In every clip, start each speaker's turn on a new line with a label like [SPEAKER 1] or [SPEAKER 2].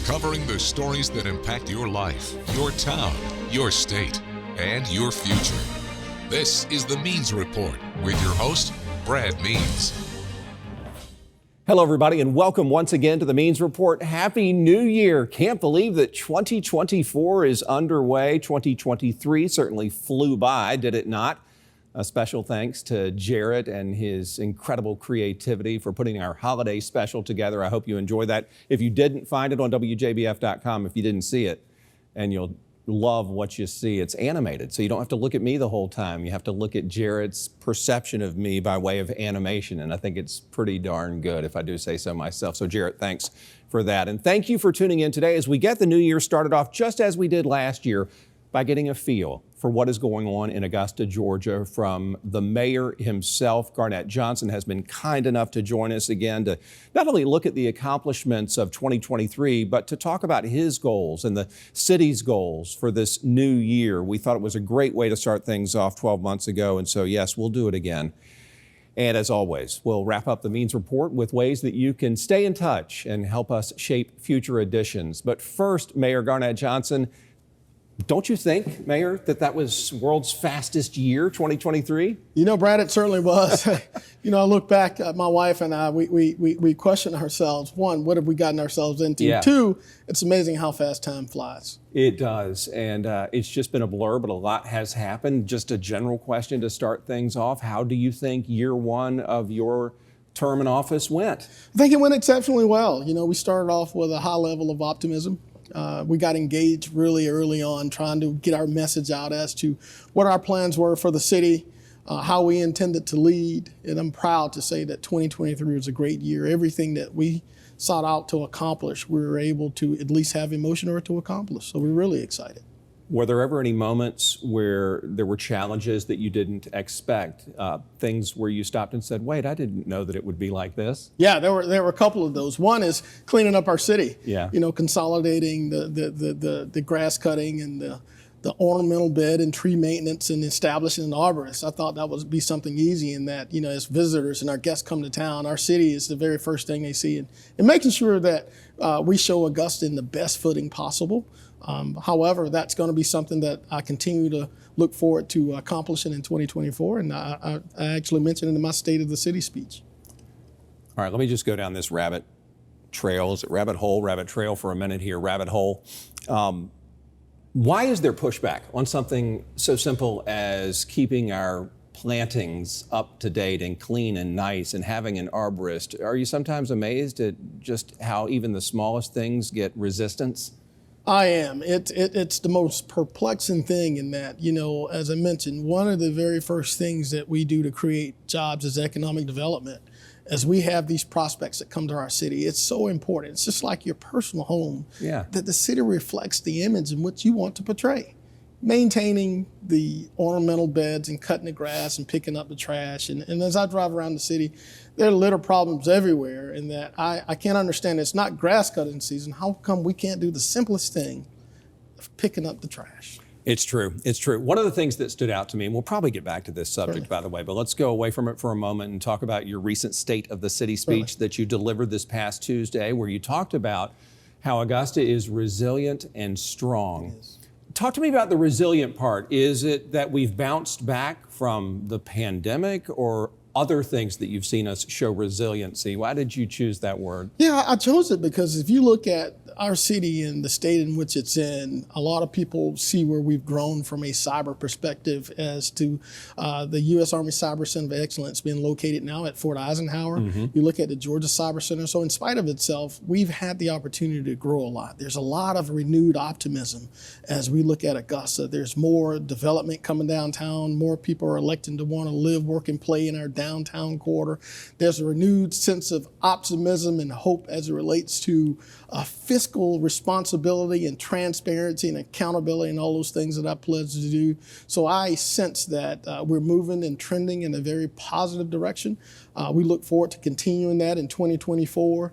[SPEAKER 1] covering the stories that impact your life, your town, your state, and your future. This is the Means Report with your host, Brad Means.
[SPEAKER 2] Hello, everybody, and welcome once again to the Means Report. Happy New Year. Can't believe that 2024 is underway. 2023 certainly flew by, did it not? A special thanks to Jarrett and his incredible creativity for putting our holiday special together. I hope you enjoy that. If you didn't find it on WJBF.com, if you didn't see it, and you'll love what you see. It's animated, so you don't have to look at me the whole time. You have to look at Jarrett's perception of me by way of animation, and I think it's pretty darn good, if I do say so myself. So Jarrett, thanks for that. And thank you for tuning in today as we get the new year started off just as we did last year by getting a feel for what is going on in Augusta, Georgia from the mayor himself. Garnett Johnson has been kind enough to join us again to not only look at the accomplishments of 2023, but to talk about his goals and the city's goals for this new year. We thought it was a great way to start things off 12 months ago, and so yes, we'll do it again. And as always, we'll wrap up the Means Report with ways that you can stay in touch and help us shape future editions. But first, Mayor Garnett Johnson, don't you think, Mayor, that was world's fastest year, 2023?
[SPEAKER 3] You know, Brad, it certainly was. I look back at my wife and I, we question ourselves. One, what have we gotten ourselves into?
[SPEAKER 2] Yeah.
[SPEAKER 3] Two, it's amazing how fast time flies.
[SPEAKER 2] It does, and it's just been a blur, but a lot has happened. Just a general question to start things off. How do you think year one of your term in office went?
[SPEAKER 3] I think it went exceptionally well. We started off with a high level of optimism. We got engaged really early on, trying to get our message out as to what our plans were for the city, how we intended to lead. And I'm proud to say that 2023 was a great year. Everything that we sought out to accomplish, we were able to at least have emotion or to accomplish. So we're really excited.
[SPEAKER 2] Were there ever any moments where there were challenges that you didn't expect? Things where you stopped and said, wait, I didn't know that it would be like this?
[SPEAKER 3] Yeah, there were a couple of those. One is cleaning up our city.
[SPEAKER 2] Yeah.
[SPEAKER 3] Consolidating the grass cutting and the ornamental bed and tree maintenance and establishing an arborist. I thought that would be something easy in that, as visitors and our guests come to town, our city is the very first thing they see. And making sure that we show Augusta in the best footing possible. However, that's going to be something that I continue to look forward to accomplishing in 2024, and I actually mentioned it in my State of the City speech.
[SPEAKER 2] All right, let me just go down this rabbit trail. Is it rabbit hole, rabbit trail for a minute here, rabbit hole. Why is there pushback on something so simple as keeping our plantings up to date and clean and nice and having an arborist? Are you sometimes amazed at just how even the smallest things get resistance?
[SPEAKER 3] I am. It's the most perplexing thing in that, as I mentioned, one of the very first things that we do to create jobs is economic development. As we have these prospects that come to our city, it's so important. It's just like your personal home, that the city reflects the image in which you want to portray. Maintaining the ornamental beds and cutting the grass and picking up the trash. And as I drive around the city, there are litter problems everywhere, and that I can't understand. It's not grass cutting season. How come we can't do the simplest thing of picking up the trash?
[SPEAKER 2] It's true. It's true. One of the things that stood out to me, and we'll probably get back to this subject, by the way, but let's go away from it for a moment and talk about your recent State of the City speech that you delivered this past Tuesday, where you talked about how Augusta is resilient and strong.
[SPEAKER 3] Yes.
[SPEAKER 2] Talk to me about the resilient part. Is it that we've bounced back from the pandemic, or other things that you've seen us show resiliency? Why did you choose that word?
[SPEAKER 3] Yeah, I chose it because if you look at our city and the state in which it's in, a lot of people see where we've grown from a cyber perspective as to the U.S. Army Cyber Center of Excellence being located now at Fort Eisenhower. Mm-hmm. You look at the Georgia Cyber Center. So in spite of itself, we've had the opportunity to grow a lot. There's a lot of renewed optimism as we look at Augusta. There's more development coming downtown. More people are electing to want to live, work, and play in our downtown quarter. There's a renewed sense of optimism and hope as it relates to fiscal responsibility and transparency and accountability and all those things that I pledged to do. So I sense that we're moving and trending in a very positive direction. We look forward to continuing that in 2024.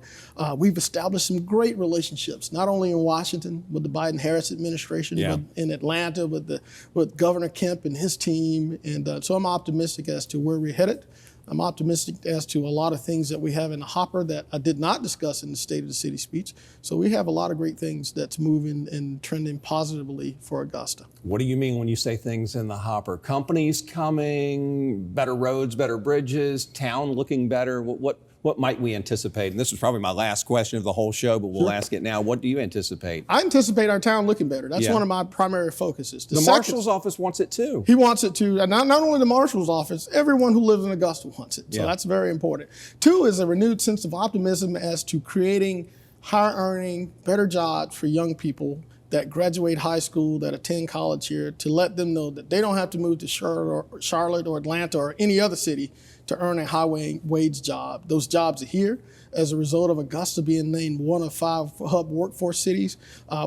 [SPEAKER 3] We've established some great relationships, not only in Washington with the Biden-Harris administration, but in Atlanta with Governor Kemp and his team. And so I'm optimistic as to where we're headed. I'm optimistic as to a lot of things that we have in the hopper that I did not discuss in the State of the City speech. So we have a lot of great things that's moving and trending positively for Augusta.
[SPEAKER 2] What do you mean when you say things in the hopper? Companies coming, better roads, better bridges, town looking better? What might we anticipate? And this is probably my last question of the whole show, but we'll ask it now. What do you anticipate?
[SPEAKER 3] I anticipate our town looking better. That's one of my primary focuses.
[SPEAKER 2] The Marshal's office wants it too.
[SPEAKER 3] He wants it too. And not only the Marshal's office, everyone who lives in Augusta wants it. So that's very important. Two is a renewed sense of optimism as to creating higher earning, better jobs for young people that graduate high school, that attend college here, to let them know that they don't have to move to Charlotte or Atlanta or any other city to earn a high wage job. Those jobs are here as a result of Augusta being named one of 5 hub workforce cities.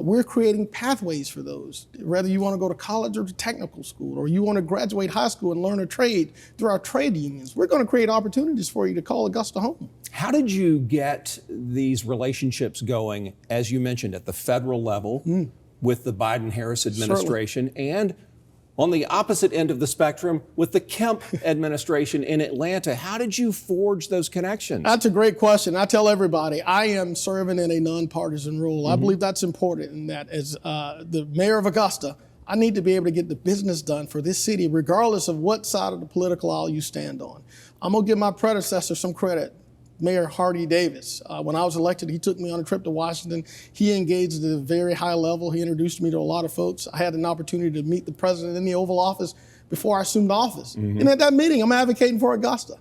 [SPEAKER 3] We're creating pathways for those. Whether you want to go to college or to technical school, or you want to graduate high school and learn a trade through our trade unions, we're going to create opportunities for you to call Augusta home.
[SPEAKER 2] How did you get these relationships going, as you mentioned, at the federal level with the Biden-Harris administration and on the opposite end of the spectrum with the Kemp administration in Atlanta? How did you forge those connections?
[SPEAKER 3] That's a great question. I tell everybody I am serving in a nonpartisan role. I believe that's important, in that as the mayor of Augusta, I need to be able to get the business done for this city, regardless of what side of the political aisle you stand on. I'm going to give my predecessor some credit, Mayor Hardy Davis. When I was elected, he took me on a trip to Washington. He engaged at a very high level. He introduced me to a lot of folks. I had an opportunity to meet the president in the Oval Office before I assumed office. And at that meeting, I'm advocating for Augusta.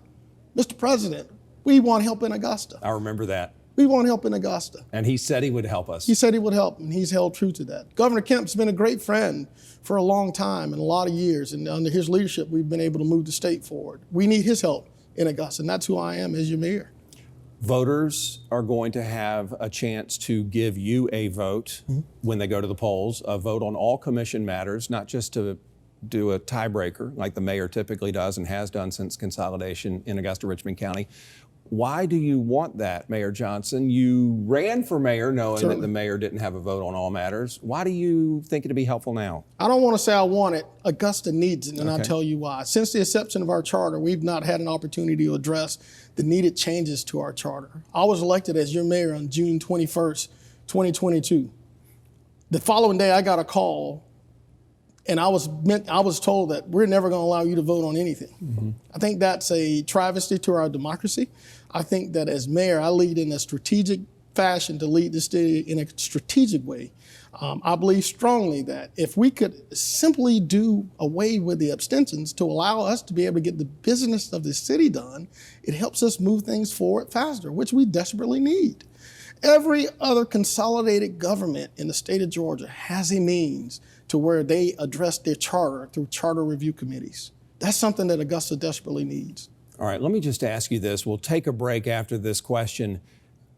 [SPEAKER 3] Mr. President, we want help in Augusta.
[SPEAKER 2] I remember that.
[SPEAKER 3] We want help in Augusta.
[SPEAKER 2] And he said he would help us.
[SPEAKER 3] He said he would help, and he's held true to that. Governor Kemp's been a great friend for a long time and a lot of years, and under his leadership, we've been able to move the state forward. We need his help in Augusta, and that's who I am as your mayor.
[SPEAKER 2] Voters are going to have a chance to give you a vote when they go to the polls, a vote on all commission matters, not just to do a tiebreaker like the mayor typically does and has done since consolidation in Augusta-Richmond County. Why do you want that, Mayor Johnson? You ran for mayor knowing that the mayor didn't have a vote on all matters. Why do you think it'd be helpful now?
[SPEAKER 3] I don't want to say I want it. Augusta needs it, and I'll tell you why. Since the inception of our charter, we've not had an opportunity to address the needed changes to our charter. I was elected as your mayor on June 21st, 2022. The following day, I got a call, and I was told that we're never going to allow you to vote on anything. I think that's a travesty to our democracy. I think that as mayor, I lead in a strategic fashion to lead the city in a strategic way. I believe strongly that if we could simply do away with the abstentions to allow us to be able to get the business of the city done, it helps us move things forward faster, which we desperately need. Every other consolidated government in the state of Georgia has a means to where they address their charter through charter review committees. That's something that Augusta desperately needs.
[SPEAKER 2] All right, let me just ask you this. We'll take a break after this question.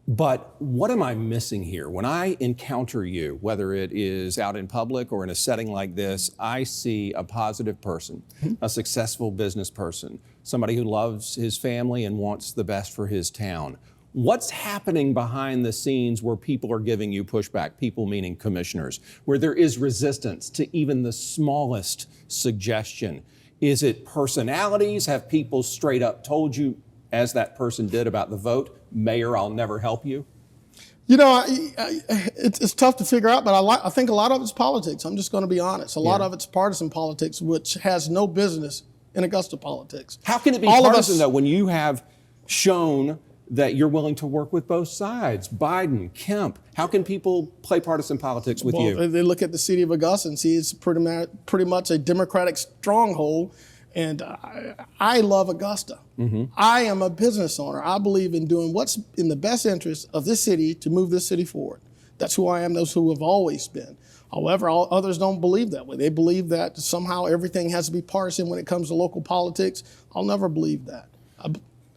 [SPEAKER 2] But what am I missing here? When I encounter you, whether it is out in public or in a setting like this, I see a positive person, a successful business person, somebody who loves his family and wants the best for his town. What's happening behind the scenes where people are giving you pushback, people meaning commissioners, where there is resistance to even the smallest suggestion? Is it personalities? Have people straight up told you, as that person did about the vote, Mayor, I'll never help you?
[SPEAKER 3] You know, it's tough to figure out, but I think a lot of it's politics. I'm just going to be honest. A lot of it's partisan politics, which has no business in Augusta politics.
[SPEAKER 2] How can it be partisan, though, when you have shown that you're willing to work with both sides? Biden, Kemp, how can people play partisan politics with you?
[SPEAKER 3] They look at the city of Augusta and see it's pretty much a Democratic stronghold. And I love Augusta. I am a business owner. I believe in doing what's in the best interest of this city to move this city forward. That's who I am. That's who I've always been. However, others don't believe that way. They believe that somehow everything has to be partisan when it comes to local politics. I'll never believe that.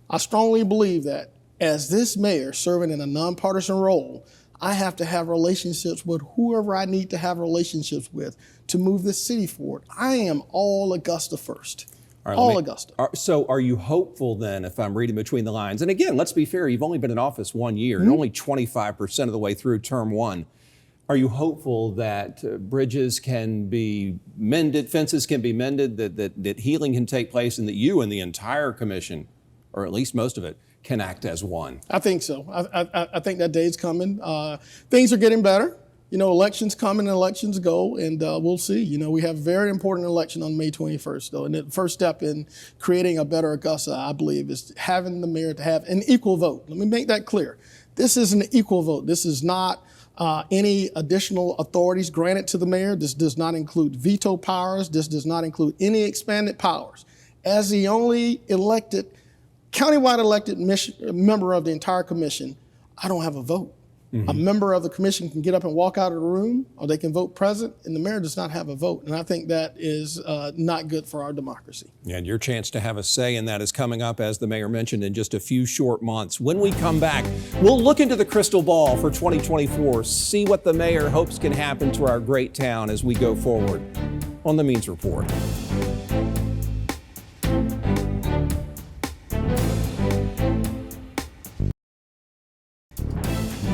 [SPEAKER 3] I strongly believe that as this mayor serving in a nonpartisan role, I have to have relationships with whoever I need to have relationships with to move this city forward. I am all Augusta first. All Augusta.
[SPEAKER 2] So are you hopeful then, if I'm reading between the lines, and again, let's be fair, you've only been in office 1 year, and only 25% of the way through term one. Are you hopeful that bridges can be mended, fences can be mended, that healing can take place, and that you and the entire commission or at least most of it, can act as one.
[SPEAKER 3] I think so. I think that day's coming. Things are getting better. Elections come and elections go, and we'll see. We have a very important election on May 21st, though. And the first step in creating a better Augusta, I believe, is having the mayor to have an equal vote. Let me make that clear. This is an equal vote. This is not any additional authorities granted to the mayor. This does not include veto powers. This does not include any expanded powers. As the only countywide elected member of the entire commission, I don't have a vote. Mm-hmm. A member of the commission can get up and walk out of the room, or they can vote present, and the mayor does not have a vote. And I think that is not good for our democracy. Yeah,
[SPEAKER 2] and your chance to have a say in that is coming up, as the mayor mentioned, in just a few short months. When we come back, we'll look into the crystal ball for 2024, see what the mayor hopes can happen to our great town as we go forward on the Means Report.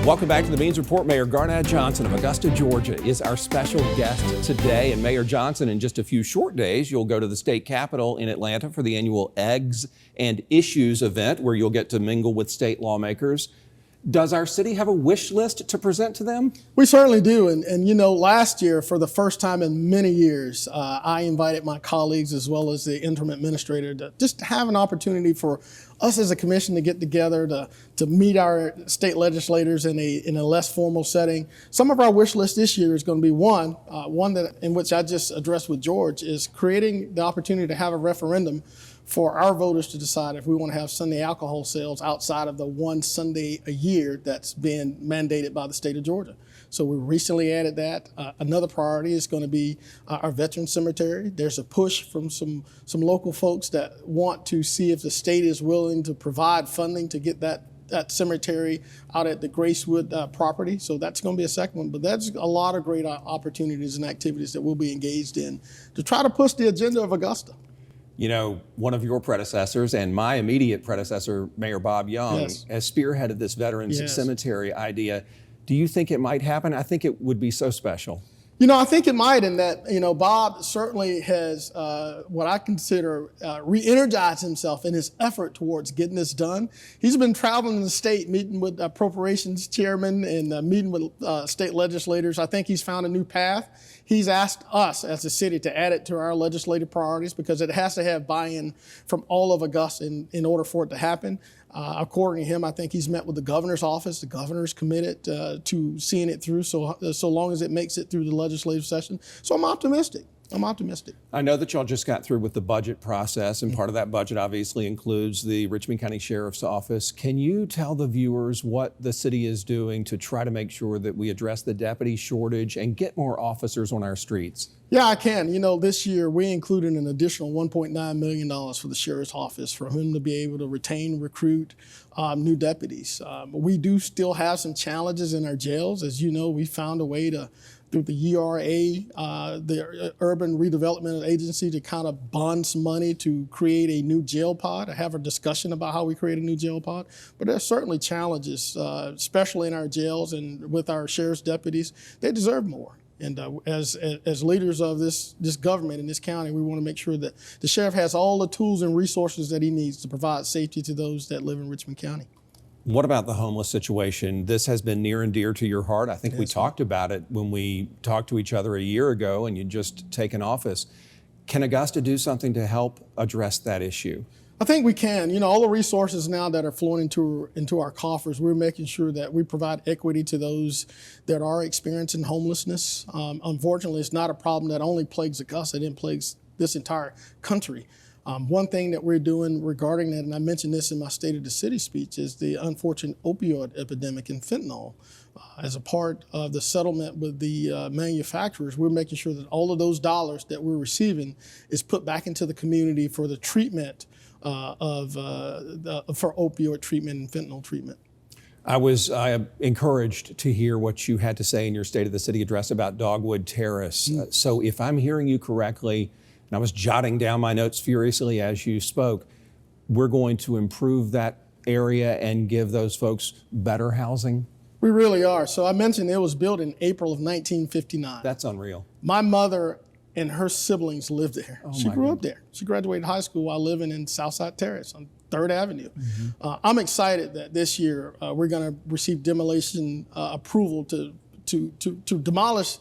[SPEAKER 2] Welcome back to the Means Report. Mayor Garnett Johnson of Augusta, Georgia is our special guest today. And Mayor Johnson, in just a few short days, you'll go to the state capitol in Atlanta for the annual Eggs and Issues event, where you'll get to mingle with state lawmakers. Does our city have a wish list to present to them?
[SPEAKER 3] We certainly do. And last year, for the first time in many years, I invited my colleagues as well as the interim administrator to just have an opportunity for us as a commission to get together to meet our state legislators in a less formal setting. Some of our wish list this year is going to be one that in which I just addressed with George, is creating the opportunity to have a referendum for our voters to decide if we want to have Sunday alcohol sales outside of the one Sunday a year that's been mandated by the state of Georgia. So we recently added that. Another priority is going to be our veteran cemetery. There's a push from some local folks that want to see if the state is willing to provide funding to get that cemetery out at the Gracewood property. So that's going to be a second one. But that's a lot of great opportunities and activities that we'll be engaged in to try to push the agenda of Augusta.
[SPEAKER 2] One of your predecessors and my immediate predecessor, Mayor Bob Young,
[SPEAKER 3] yes,
[SPEAKER 2] has spearheaded this Veterans
[SPEAKER 3] yes,
[SPEAKER 2] Cemetery idea. Do you think it might happen? I think it would be so special.
[SPEAKER 3] I think it might, in that, Bob certainly has what I consider re-energized himself in his effort towards getting this done. He's been traveling the state, meeting with appropriations chairmen and meeting with state legislators. I think he's found a new path. He's asked us as a city to add it to our legislative priorities because it has to have buy-in from all of Augusta in order for it to happen. According to him, I think he's met with the governor's office. The governor's committed to seeing it through so long as it makes it through the legislative session. So I'm optimistic. I
[SPEAKER 2] know that y'all just got through with the budget process, and part of that budget obviously includes the Richmond County Sheriff's Office. Can you tell the viewers what the city is doing to try to make sure that we address the deputy shortage and get more officers on our streets?
[SPEAKER 3] Yeah, I can. This year we included an additional $1.9 million for the Sheriff's Office for him to be able to retain, recruit new deputies. We do still have some challenges in our jails. As you know, we found a way through the URA, the Urban Redevelopment Agency, to kind of bond some money to create a new jail pod. I have a discussion about how we create a new jail pod. But there's certainly challenges, especially in our jails and with our sheriff's deputies. They deserve more. And as leaders of this government in this county, we want to make sure that the sheriff has all the tools and resources that he needs to provide safety to those that live in Richmond County.
[SPEAKER 2] What about the homeless situation? This has been near and dear to your heart. I think we talked about it when we talked to each other a year ago and you'd just taken office. Can Augusta do something to help address that issue?
[SPEAKER 3] I think we can. All the resources now that are flowing into our coffers, we're making sure that we provide equity to those that are experiencing homelessness. Unfortunately, it's not a problem that only plagues Augusta, it plagues this entire country. One thing that we're doing regarding that, and I mentioned this in my State of the City speech, is the unfortunate opioid epidemic in fentanyl. As a part of the settlement with the manufacturers, we're making sure that all of those dollars that we're receiving is put back into the community for the treatment for opioid treatment and fentanyl treatment.
[SPEAKER 2] I was encouraged to hear what you had to say in your State of the City address about Dogwood Terrace. So if I'm hearing you correctly, and I was jotting down my notes furiously as you spoke, we're going to improve that area and give those folks better housing?
[SPEAKER 3] We really are. So I mentioned it was built in April of 1959.
[SPEAKER 2] That's unreal.
[SPEAKER 3] My mother and her siblings lived there.
[SPEAKER 2] Oh,
[SPEAKER 3] she grew up there. She graduated high school while living in Southside Terrace on 3rd Avenue. I'm excited that this year we're going to receive demolition approval to demolish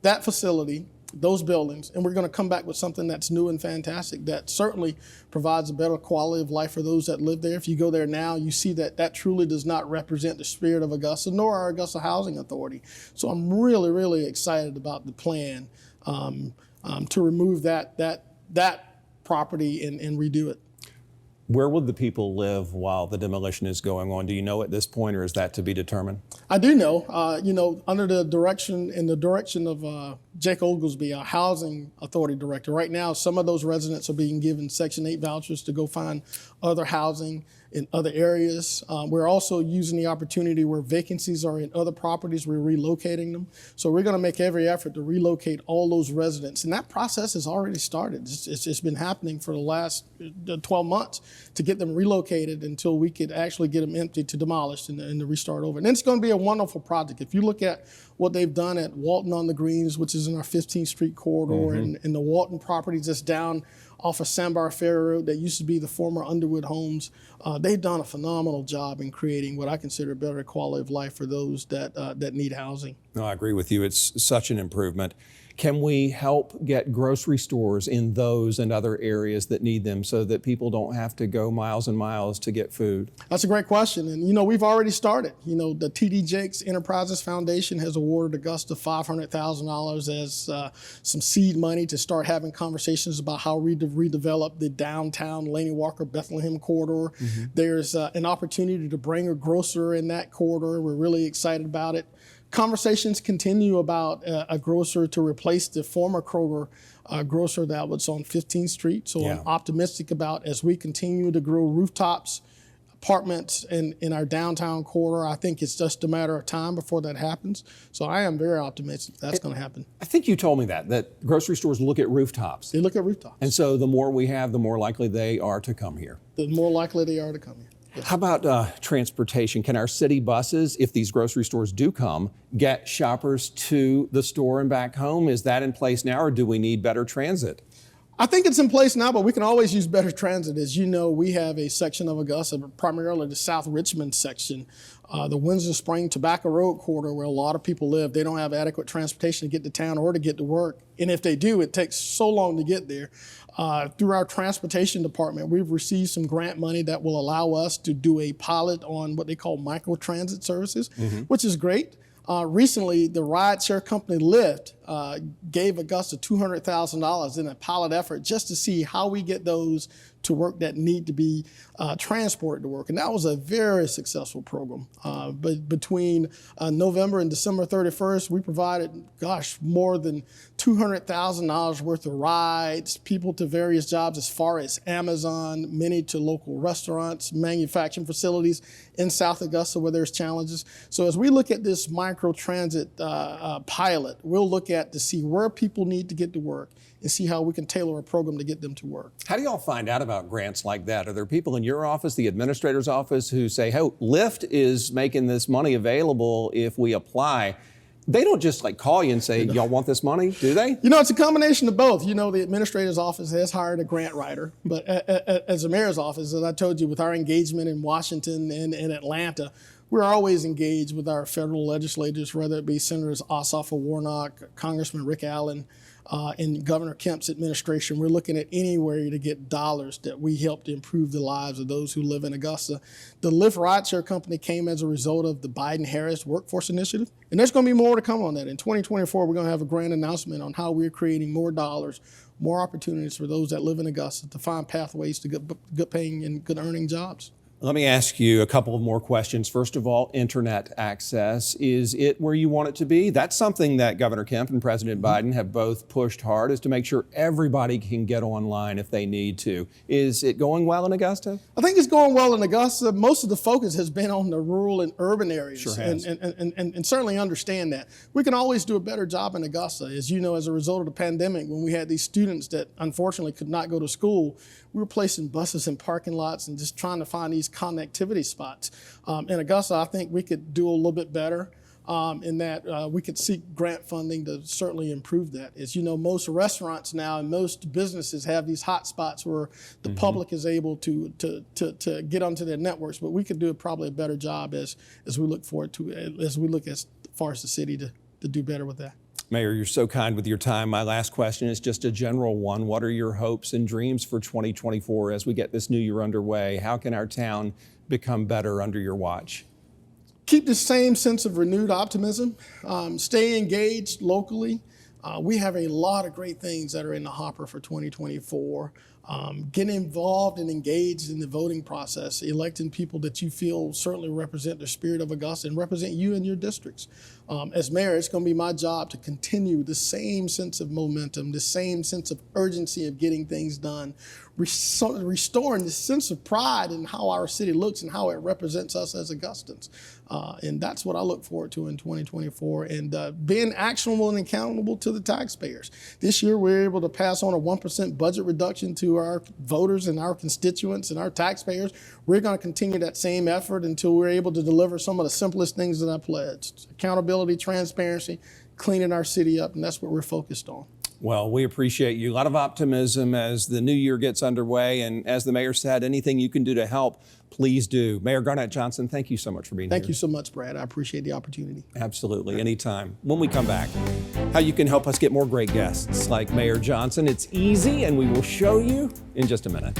[SPEAKER 3] that facility, those buildings, and we're going to come back with something that's new and fantastic that certainly provides a better quality of life for those that live there. If you go there now, you see that that truly does not represent the spirit of Augusta, nor our Augusta Housing Authority. So I'm really, really excited about the plan to remove that property and redo it.
[SPEAKER 2] Where would the people live while the demolition is going on? Do you know at this point, or is that to be determined?
[SPEAKER 3] I do know. Under the direction of Jake Oglesby, our Housing Authority Director, right now some of those residents are being given Section 8 vouchers to go find other housing in other areas. We're also using the opportunity where vacancies are in other properties, we're relocating them. So we're going to make every effort to relocate all those residents. And that process has already started. It's been happening for the last 12 months to get them relocated until we could actually get them emptied to demolish and to restart over. And it's going to be a wonderful project. If you look at what they've done at Walton on the Greens, which is in our 15th Street corridor, and the Walton property just down off of Sandbar Ferry Road that used to be the former Underwood homes, they've done a phenomenal job in creating what I consider a better quality of life for those that need housing.
[SPEAKER 2] No, I agree with you. It's such an improvement. Can we help get grocery stores in those and other areas that need them so that people don't have to go miles and miles to get food?
[SPEAKER 3] That's a great question. And, we've already started. The T.D. Jakes Enterprises Foundation has awarded Augusta $500,000 as some seed money to start having conversations about how we redevelop the downtown Laney Walker Bethlehem corridor. There's an opportunity to bring a grocer in that corridor. We're really excited about it. Conversations continue about a grocer to replace the former Kroger grocer that was on 15th Street. So I'm optimistic about, as we continue to grow rooftops, apartments in our downtown corridor, I think it's just a matter of time before that happens. So I am very optimistic that's going to happen.
[SPEAKER 2] I think you told me that grocery stores look at rooftops.
[SPEAKER 3] They look at rooftops.
[SPEAKER 2] And so the more we have, the more likely they are to come here.
[SPEAKER 3] The more likely they are to come here.
[SPEAKER 2] How about transportation? Can our city buses, if these grocery stores do come, get shoppers to the store and back home? Is that in place now, or do we need better transit?
[SPEAKER 3] I think it's in place now, but we can always use better transit. As you know, we have a section of Augusta, primarily the South Richmond section, the Windsor Spring Tobacco Road corridor, where a lot of people live. They don't have adequate transportation to get to town or to get to work. And if they do, it takes so long to get there. Through our transportation department, we've received some grant money that will allow us to do a pilot on what they call micro-transit services, which is great. Recently, the rideshare company Lyft gave Augusta $200,000 in a pilot effort just to see how we get those to work that need to be transported to work. And that was a very successful program. But between November and December 31st, we provided, more than $200,000 worth of rides, people to various jobs as far as Amazon, many to local restaurants, manufacturing facilities in South Augusta where there's challenges. So as we look at this micro-transit pilot, we'll look at to see where people need to get to work and see how we can tailor a program to get them to work.
[SPEAKER 2] How do y'all find out about grants like that? Are there people in your office, the administrator's office, who say, hey, Lyft is making this money available if we apply? They don't just call you and say, y'all want this money, do they?
[SPEAKER 3] It's a combination of both. The administrator's office has hired a grant writer, but as the mayor's office, as I told you, with our engagement in Washington and Atlanta, we're always engaged with our federal legislators, whether it be Senators Ossoff or Warnock, Congressman Rick Allen, in Governor Kemp's administration. We're looking at any way to get dollars that we help to improve the lives of those who live in Augusta. The Lyft rideshare company came as a result of the Biden-Harris Workforce Initiative, and there's going to be more to come on that. In 2024, we're going to have a grand announcement on how we're creating more dollars, more opportunities for those that live in Augusta to find pathways to good paying and good earning jobs.
[SPEAKER 2] Let me ask you a couple of more questions. First of all, internet access. Is it where you want it to be? That's something that Governor Kemp and President Biden have both pushed hard, is to make sure everybody can get online if they need to. Is it going well in Augusta?
[SPEAKER 3] I think it's going well in Augusta. Most of the focus has been on the rural and urban areas.
[SPEAKER 2] Sure has.
[SPEAKER 3] And certainly understand that. We can always do a better job in Augusta. As you know, as a result of the pandemic, when we had these students that unfortunately could not go to school, we were placing buses in parking lots and just trying to find these connectivity spots. In Augusta, I think we could do a little bit better. in that we could seek grant funding to certainly improve that. As you know, most restaurants now and most businesses have these hot spots where the public is able to get onto their networks, but we could do probably a better job as we look forward to, as we look as far as the city to do better with that.
[SPEAKER 2] Mayor, you're so kind with your time. My last question is just a general one. What are your hopes and dreams for 2024 as we get this new year underway? How can our town become better under your watch?
[SPEAKER 3] Keep the same sense of renewed optimism. Stay engaged locally. We have a lot of great things that are in the hopper for 2024. Get involved and engaged in the voting process, electing people that you feel certainly represent the spirit of Augusta and represent you and your districts. As mayor, it's going to be my job to continue the same sense of momentum, the same sense of urgency of getting things done, restoring the sense of pride in how our city looks and how it represents us as Augustans. And that's what I look forward to in 2024, and being actionable and accountable to the taxpayers. This year, we're able to pass on a 1% budget reduction to our voters and our constituents and our taxpayers. We're going to continue that same effort until we're able to deliver some of the simplest things that I pledged: accountability, transparency, cleaning our city up, and that's what we're focused on.
[SPEAKER 2] Well, we appreciate you. A lot of optimism as the new year gets underway. And as the mayor said, anything you can do to help, please do. Mayor Garnett Johnson, thank you so much for being here.
[SPEAKER 3] Thank you so much, Brad. I appreciate the opportunity.
[SPEAKER 2] Absolutely. Anytime. When we come back, how you can help us get more great guests like Mayor Johnson. It's easy, and we will show you in just a minute.